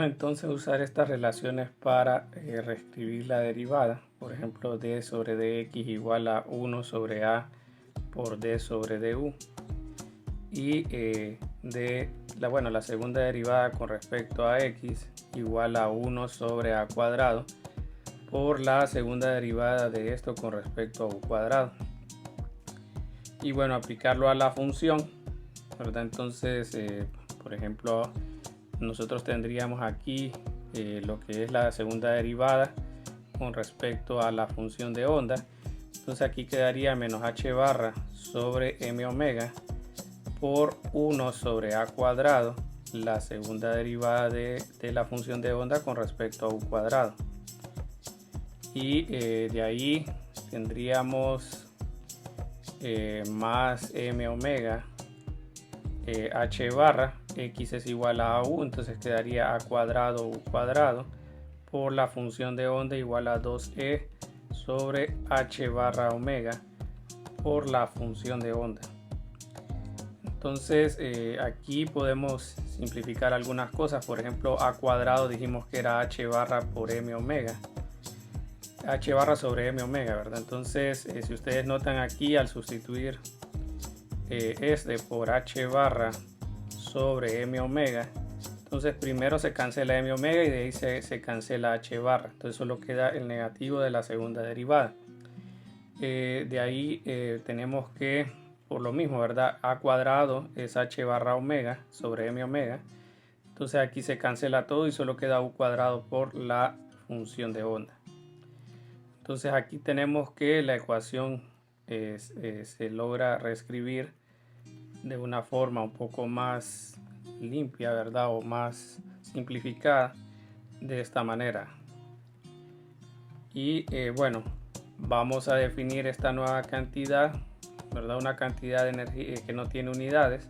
Podemos entonces usar estas relaciones para reescribir la derivada. Por ejemplo, d sobre dx igual a 1 sobre a por d sobre du. Y la segunda derivada con respecto a x igual a 1 sobre a cuadrado por la segunda derivada de esto con respecto a u cuadrado. Y bueno, aplicarlo a la función, ¿verdad? Entonces, por ejemplo, nosotros tendríamos aquí lo que es la segunda derivada con respecto a la función de onda. Entonces aquí quedaría menos h barra sobre m omega por 1 sobre a cuadrado, la segunda derivada de la función de onda con respecto a u cuadrado. Y de ahí tendríamos más m omega h barra, x es igual a u, entonces quedaría a cuadrado u cuadrado por la función de onda igual a 2e sobre h barra omega por la función de onda. Entonces aquí podemos simplificar algunas cosas. Por ejemplo, a cuadrado dijimos que era h barra por m omega, h barra sobre m omega, ¿verdad? Entonces si ustedes notan aquí, al sustituir este por h barra sobre m omega, entonces primero se cancela m omega y de ahí se cancela h barra, entonces solo queda el negativo de la segunda derivada. De ahí tenemos que, por lo mismo, ¿verdad? A cuadrado es h barra omega sobre m omega, entonces aquí se cancela todo y solo queda u cuadrado por la función de onda. Entonces aquí tenemos que la ecuación se logra reescribir de una forma un poco más limpia, ¿verdad? O más simplificada de esta manera. Y bueno, vamos a definir esta nueva cantidad, ¿verdad? Una cantidad de energía que no tiene unidades,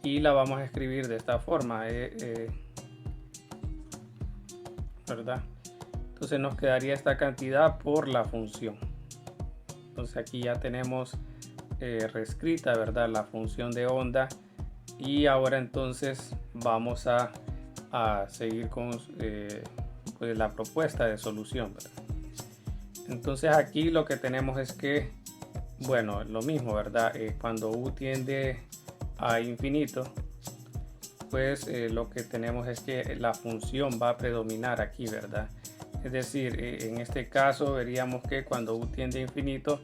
y la vamos a escribir de esta forma, ¿verdad? Entonces nos quedaría esta cantidad por la función. Entonces aquí ya tenemos reescrita, ¿verdad? La función de onda, y ahora entonces vamos a seguir con pues la propuesta de solución, ¿verdad? Entonces aquí lo que tenemos es que, bueno, lo mismo, ¿verdad? Cuando u tiende a infinito, pues lo que tenemos es que la función va a predominar aquí, ¿verdad? Es decir, en este caso veríamos que cuando u tiende a infinito,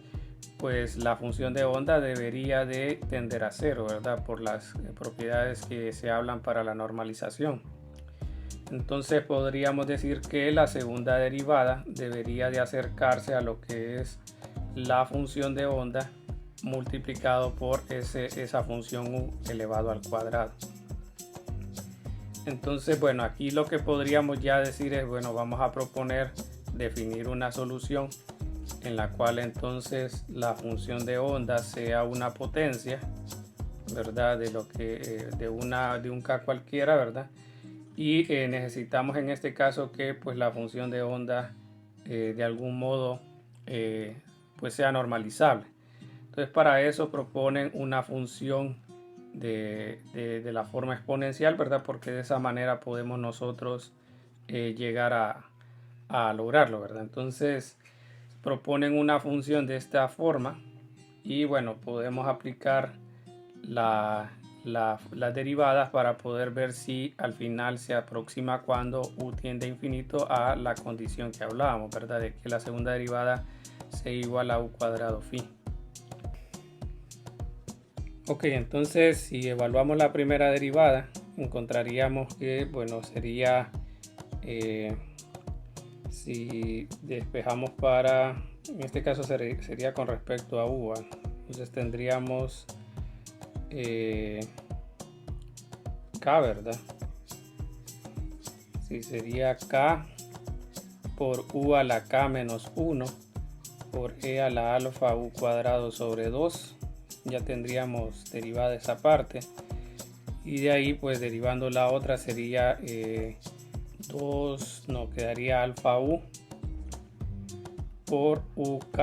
pues la función de onda debería de tender a cero, ¿verdad? Por las propiedades que se hablan para la normalización. Entonces podríamos decir que la segunda derivada debería de acercarse a lo que es la función de onda multiplicado por esa función u elevado al cuadrado. Entonces, bueno, aquí lo que podríamos ya decir es, bueno, vamos a proponer definir una solución en la cual entonces la función de onda sea una potencia, ¿verdad? De lo que de un k cualquiera, ¿verdad? Y necesitamos en este caso que pues la función de onda de algún modo pues sea normalizable. Entonces para eso proponen una función de la forma exponencial, ¿verdad? Porque de esa manera podemos nosotros llegar a lograrlo, ¿verdad? Entonces proponen una función de esta forma y bueno, podemos aplicar las derivadas para poder ver si al final se aproxima cuando u tiende a infinito a la condición que hablábamos, ¿verdad? De que la segunda derivada sea igual a u cuadrado phi. Ok, entonces si evaluamos la primera derivada, encontraríamos que, bueno, sería, si despejamos en este caso sería con respecto a u, entonces tendríamos k, ¿verdad? Sí, sería k por u a la k menos 1 por e a la alfa u cuadrado sobre 2. Ya tendríamos derivada esa parte, y de ahí pues derivando la otra sería 2, no, quedaría alfa u por uk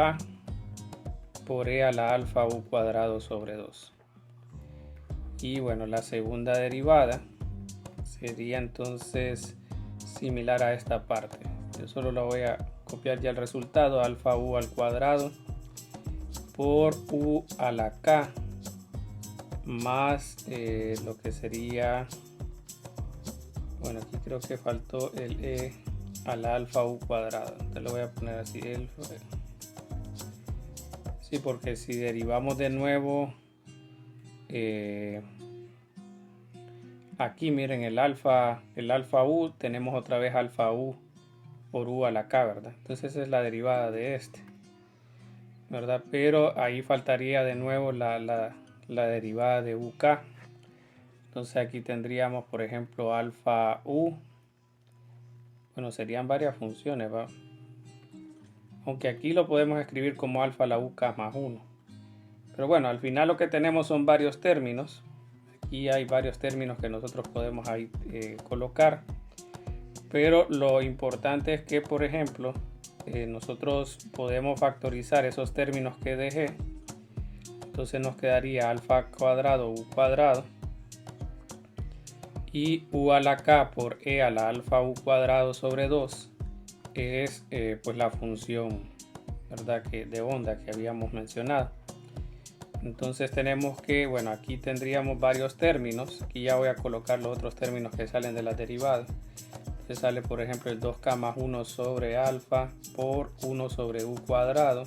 por e a la alfa u cuadrado sobre 2. Y bueno, la segunda derivada sería entonces similar a esta parte. Yo solo lo voy a copiar ya el resultado, alfa u al cuadrado por u a la k más lo que sería, bueno, aquí creo que faltó el e a la alfa u cuadrado. Entonces lo voy a poner así, sí, porque si derivamos de nuevo aquí miren el alfa u, tenemos otra vez alfa u por u a la k, ¿verdad? Entonces esa es la derivada de este, ¿verdad? Pero ahí faltaría de nuevo la derivada de uk. Entonces aquí tendríamos, por ejemplo, alfa u. Bueno, serían varias funciones, ¿va? Aunque aquí lo podemos escribir como alfa a la uk más 1. Pero bueno, al final lo que tenemos son varios términos. Aquí hay varios términos que nosotros podemos ahí colocar. Pero lo importante es que, por ejemplo, nosotros podemos factorizar esos términos que dejé. Entonces nos quedaría alfa cuadrado u cuadrado y u a la k por e a la alfa u cuadrado sobre 2 es pues la función, ¿verdad?, de onda que habíamos mencionado. Entonces tenemos que, bueno, aquí tendríamos varios términos. Aquí ya voy a colocar los otros términos que salen de las derivadas. Entonces sale, por ejemplo, el 2k más 1 sobre alfa por 1 sobre u cuadrado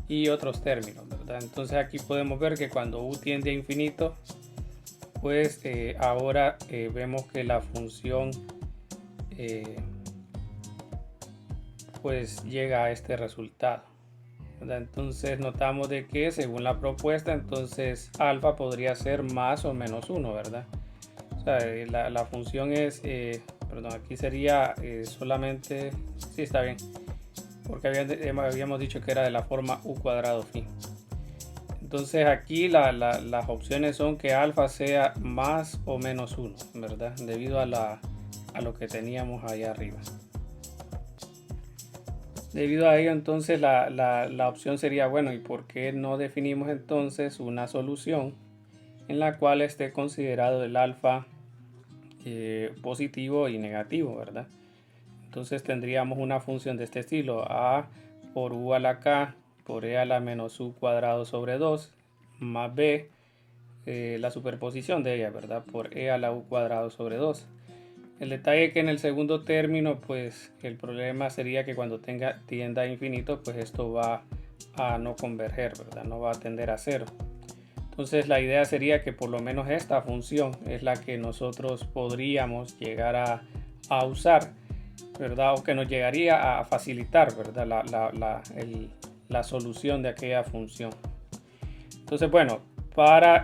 y otros términos, ¿verdad? Entonces aquí podemos ver que cuando u tiende a infinito, pues ahora vemos que la función pues llega a este resultado, ¿verdad? Entonces notamos de que según la propuesta, entonces alfa podría ser más o menos 1, ¿verdad? O sea, la función es, perdón, aquí sería solamente, sí, está bien, porque habíamos dicho que era de la forma u cuadrado phi. Entonces aquí las opciones son que alfa sea más o menos 1, ¿verdad? Debido a lo que teníamos ahí arriba. Debido a ello, entonces la opción sería, bueno, ¿y por qué no definimos entonces una solución en la cual esté considerado el alfa positivo y negativo, ¿verdad? Entonces tendríamos una función de este estilo, a por u a la k por e a la menos u cuadrado sobre 2 más b, la superposición de ella, ¿verdad?, por e a la u cuadrado sobre 2. El detalle es que en el segundo término, pues el problema sería que cuando tienda a infinito, pues esto va a no converger, ¿verdad? No va a tender a cero. Entonces la idea sería que por lo menos esta función es la que nosotros podríamos llegar a usar, ¿verdad? O que nos llegaría a facilitar, ¿verdad?, la solución de aquella función. Entonces, bueno, para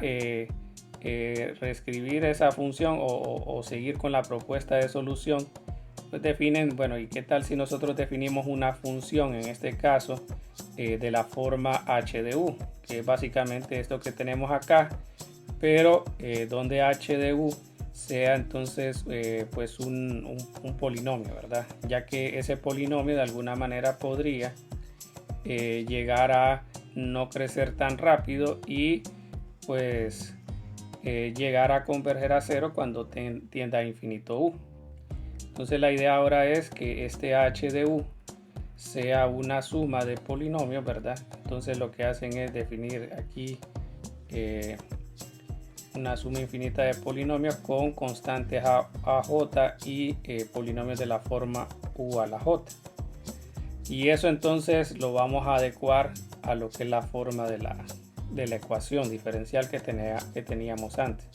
reescribir esa función o seguir con la propuesta de solución, pues definen, bueno, ¿y qué tal si nosotros definimos una función, en este caso, de la forma h de u, que es básicamente esto que tenemos acá, pero donde h de u sea entonces pues un polinomio, ¿verdad? Ya que ese polinomio de alguna manera podría llegar a no crecer tan rápido y pues llegar a converger a cero cuando tienda a infinito u. Entonces la idea ahora es que este h de u sea una suma de polinomios, ¿verdad? Entonces lo que hacen es definir aquí una suma infinita de polinomios con constantes a j y polinomios de la forma u a la j. Y eso entonces lo vamos a adecuar a lo que es la forma de la ecuación diferencial que teníamos antes.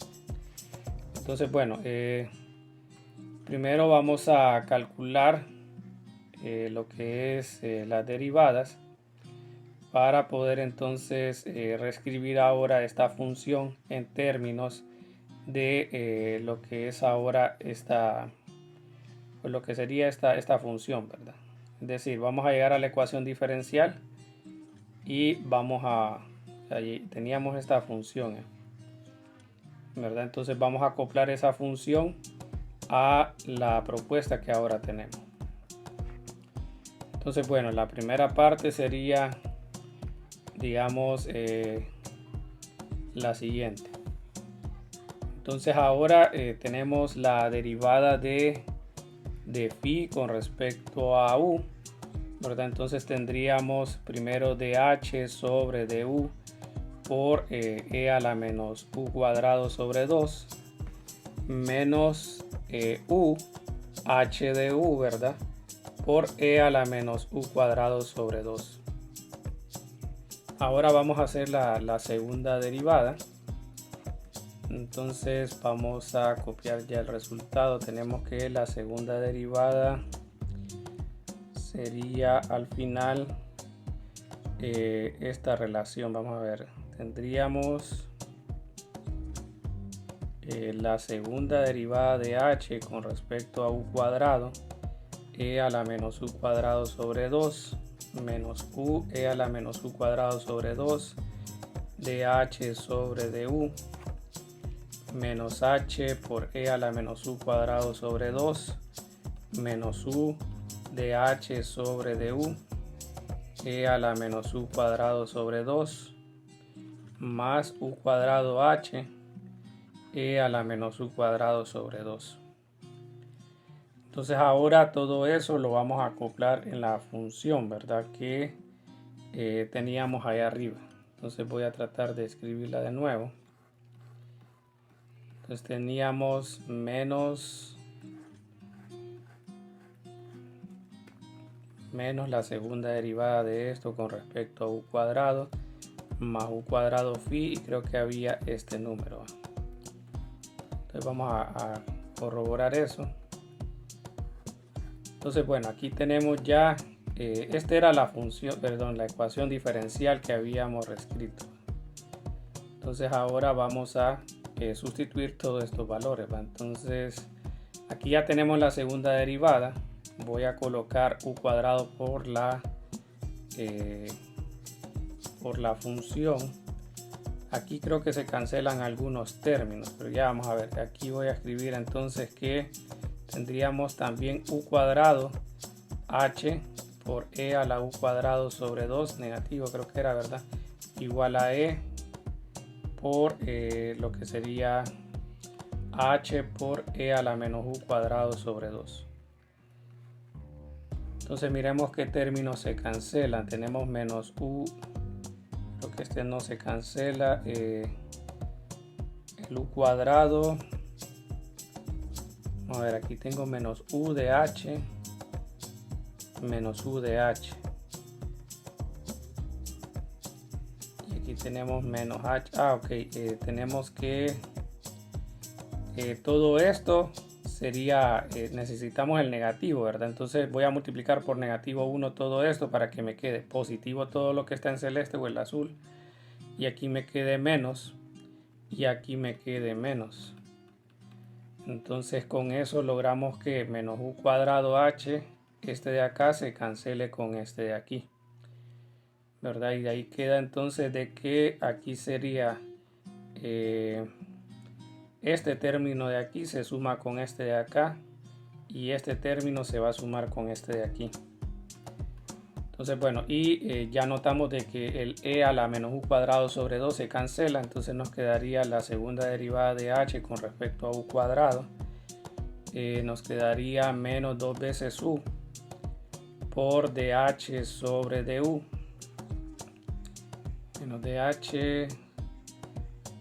Entonces, bueno, primero vamos a calcular lo que es las derivadas para poder entonces reescribir ahora esta función en términos de lo que es ahora pues lo que sería esta función, ¿verdad? Es decir, vamos a llegar a la ecuación diferencial y allí teníamos esta función, ¿verdad? Entonces vamos a acoplar esa función a la propuesta que ahora tenemos. Entonces, bueno, la primera parte sería, digamos, la siguiente. Entonces ahora tenemos la derivada de de phi con respecto a u, ¿verdad? Entonces tendríamos primero dh sobre du por e a la menos u cuadrado sobre 2 menos u h de u, ¿verdad? Por e a la menos u cuadrado sobre 2. Ahora vamos a hacer la segunda derivada. Entonces vamos a copiar ya el resultado. Tenemos que la segunda derivada sería al final esta relación. Vamos a ver, tendríamos la segunda derivada de h con respecto a u cuadrado, e a la menos u cuadrado sobre 2 menos u e a la menos u cuadrado sobre 2 dh sobre du menos h por e a la menos u cuadrado sobre 2 menos u dh sobre du e a la menos u cuadrado sobre 2 más u cuadrado h e a la menos u cuadrado sobre 2. Entonces ahora todo eso lo vamos a acoplar en la función, ¿verdad? Que teníamos ahí arriba. Entonces voy a tratar de escribirla de nuevo. Entonces teníamos menos la segunda derivada de esto con respecto a u cuadrado más u cuadrado phi, y creo que había este número. Entonces vamos a corroborar eso. Entonces bueno, aquí tenemos ya esta era la función, perdón, la ecuación diferencial que habíamos reescrito. Entonces ahora vamos a sustituir todos estos valores, ¿va? Entonces aquí ya tenemos la segunda derivada. Voy a colocar u cuadrado por la función. Aquí creo que se cancelan algunos términos, pero ya vamos a ver. Aquí voy a escribir entonces que tendríamos también u cuadrado h por e a la u cuadrado sobre 2 negativo, creo que era, ¿verdad? Igual a e por lo que sería h por e a la menos u cuadrado sobre 2. Entonces miremos qué términos se cancelan. Tenemos menos u, lo que este no se cancela, el u cuadrado. A ver, aquí tengo menos u de h menos u de h, y aquí tenemos menos h. Tenemos que todo esto sería, necesitamos el negativo, ¿verdad? Entonces voy a multiplicar por negativo 1 todo esto para que me quede positivo todo lo que está en celeste o el azul, y aquí me quede menos y aquí me quede menos. Entonces con eso logramos que menos u cuadrado h, este de acá, se cancele con este de aquí, ¿verdad? Y de ahí queda entonces de que aquí sería este término de aquí se suma con este de acá, y este término se va a sumar con este de aquí. Entonces bueno, y ya notamos de que el e a la menos u cuadrado sobre 2 se cancela. Entonces nos quedaría la segunda derivada de h con respecto a u cuadrado. Nos quedaría menos 2 veces u por dh sobre du menos dh,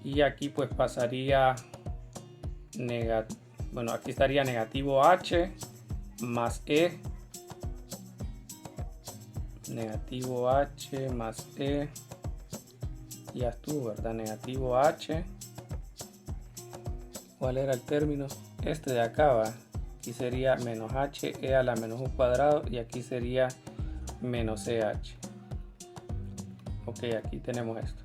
y aquí pues pasaría bueno, aquí estaría negativo h más e, negativo h más e, ya estuvo, ¿verdad? Negativo h, ¿cuál era el término? Este de acá, va. Aquí sería menos h e a la menos u cuadrado, y aquí sería menos eh. Ok, aquí tenemos esto.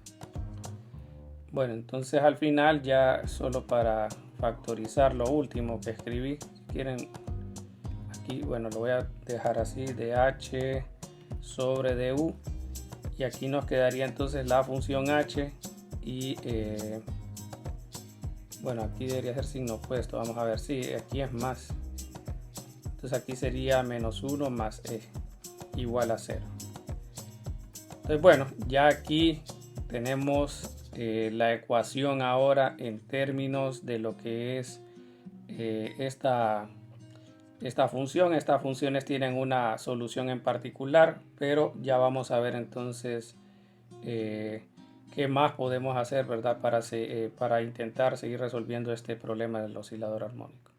Bueno, entonces al final, ya solo para factorizar lo último que escribí, si quieren, aquí, bueno, lo voy a dejar así, dh sobre du, y aquí nos quedaría entonces la función h, y bueno, aquí debería ser signo opuesto, vamos a ver, si aquí es más, entonces aquí sería menos 1 más e igual a 0. Entonces bueno, ya aquí tenemos la ecuación ahora en términos de lo que es esta esta función. Estas funciones tienen una solución en particular, pero ya vamos a ver entonces qué más podemos hacer, ¿verdad? Para intentar seguir resolviendo este problema del oscilador armónico.